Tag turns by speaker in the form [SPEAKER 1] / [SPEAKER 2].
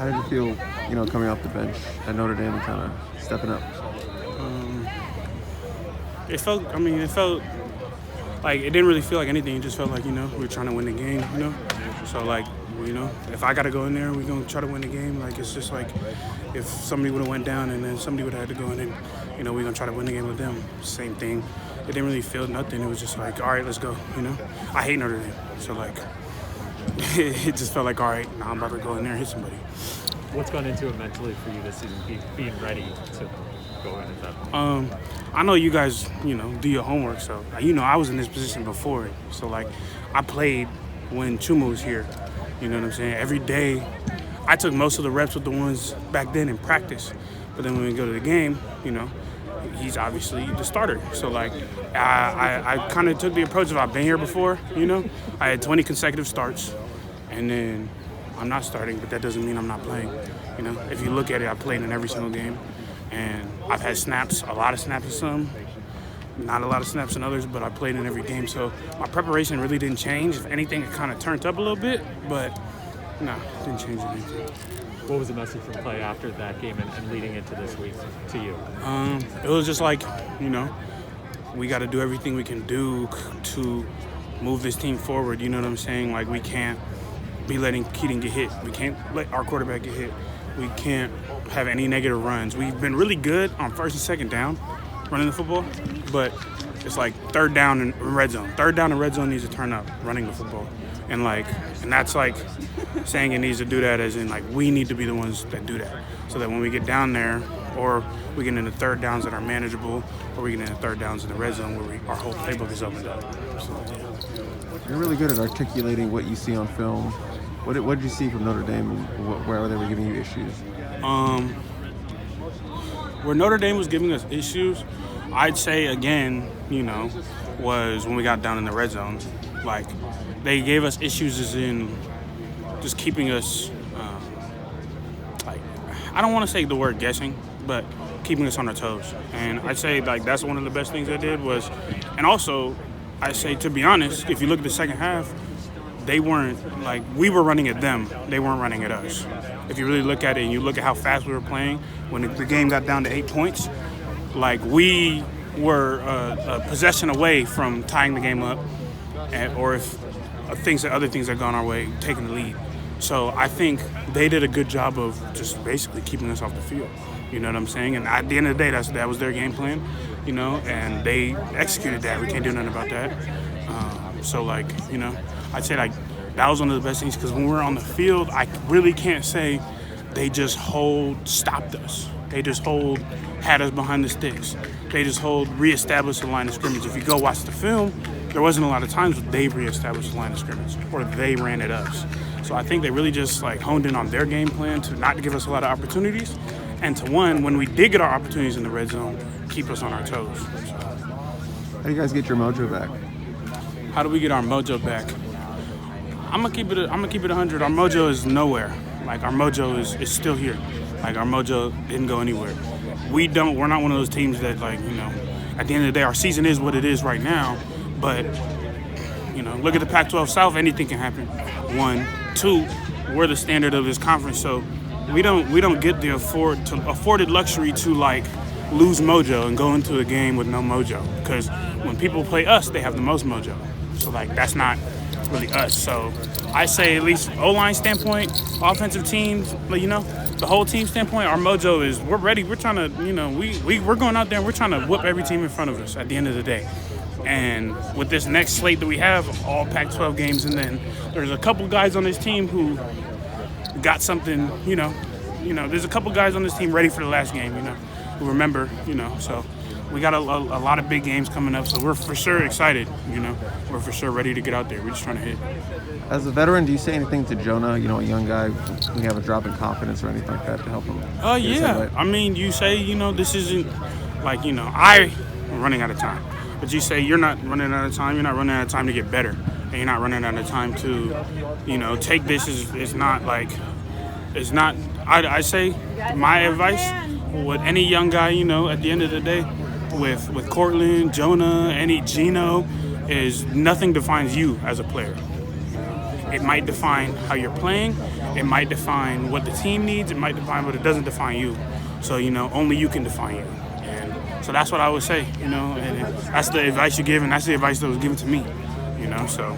[SPEAKER 1] How did it feel, coming off the bench at Notre Dame and kind of stepping up?
[SPEAKER 2] It felt like it didn't really feel like anything. It just felt like, we were trying to win the game, So, if I got to go in there, we're going to try to win the game. Like, it's just like if somebody would have went down and then somebody would have had to go in and, we're going to try to win the game with them. Same thing. It didn't really feel nothing. It was just like, all right, let's go, I hate Notre Dame. So, it just felt like, all right, now I'm about to go in there and hit somebody.
[SPEAKER 3] What's gone into it mentally for you this season, being ready to go in at that point?
[SPEAKER 2] I know you guys, do your homework. So, I was in this position before. So, I played when Chuma was here. You know what I'm saying? Every day, I took most of the reps with the ones back then in practice. But then when we go to the game, he's obviously the starter. So, I kind of took the approach of I've been here before, I had 20 consecutive starts. And then I'm not starting, but that doesn't mean I'm not playing. If you look at it, I played in every single game. And I've had snaps, a lot of snaps in some, not a lot of snaps in others, but I played in every game. So my preparation really didn't change. If anything, it kind of turned up a little bit, but no, it didn't change anything.
[SPEAKER 3] What was the message from play after that game and leading into this week to you?
[SPEAKER 2] It was just like, we got to do everything we can do to move this team forward. You know what I'm saying? We can't be letting Keaton get hit. We can't let our quarterback get hit. We can't have any negative runs. We've been really good on first and second down running the football, but it's like third down and red zone. Third down and red zone needs to turn up running the football. And that's saying it needs to do that as in we need to be the ones that do that. So that when we get down there or we get into third downs that are manageable or we get into third downs in the red zone where our whole playbook is opened up. So, yeah.
[SPEAKER 1] You're really good at articulating what you see on film. What did you see from Notre Dame and where they were giving you issues?
[SPEAKER 2] Where Notre Dame was giving us issues, I'd say, again, was when we got down in the red zone. They gave us issues as in just keeping us, I don't want to say the word guessing, but keeping us on our toes. And I'd say, that's one of the best things they did was, and also, I say, to be honest, if you look at the second half, they weren't, we were running at them. They weren't running at us. If you really look at it and you look at how fast we were playing, when the game got down to 8 points, we were a possession away from tying the game up, or if other things had gone our way, taking the lead. So I think they did a good job of just basically keeping us off the field. You know what I'm saying? And at the end of the day, that was their game plan, and they executed that. We can't do nothing about that. I'd say that was one of the best things because when we were on the field, I really can't say they just stopped us. They just had us behind the sticks. They just reestablished the line of scrimmage. If you go watch the film, there wasn't a lot of times where they reestablished the line of scrimmage or they ran at us. So I think they really just honed in on their game plan to not give us a lot of opportunities and to when we did get our opportunities in the red zone, keep us on our toes. So.
[SPEAKER 1] How do you guys get your mojo back?
[SPEAKER 2] How do we get our mojo back? I'm gonna keep it 100. Our mojo is nowhere. Our mojo is still here. Our mojo didn't go anywhere. We're not one of those teams that at the end of the day, our season is what it is right now. But look at the Pac-12 South. Anything can happen. 1, 2, we're the standard of this conference, so we don't get the afforded luxury to lose mojo and go into a game with no mojo. Because when people play us, they have the most mojo. So that's not really us. So I say at least O-line standpoint, offensive teams, the whole team standpoint, our mojo is we're ready. We're trying to, we're going out there and we're trying to whoop every team in front of us at the end of the day. And with this next slate that we have, all Pac-12 games, and then there's a couple guys on this team who got something, there's a couple guys on this team ready for the last game, who remember, so we got a lot of big games coming up, so we're for sure excited, we're for sure ready to get out there. We're just trying to hit.
[SPEAKER 1] As a veteran, do you say anything to Jonah, a young guy who have a drop in confidence or anything like that to help him?
[SPEAKER 2] Yeah. I mean, you say, this isn't I'm running out of time. But you say you're not running out of time. You're not running out of time to get better. And you're not running out of time to, take this it's not it's not, I say my advice with any young guy, at the end of the day, with Cortland, Jonah, any Gino, is nothing defines you as a player. It might define how you're playing. It might define what the team needs. It might define, but it doesn't define you. So, only you can define you. And so that's what I would say, and that's the advice you give, and that's the advice that was given to me, so.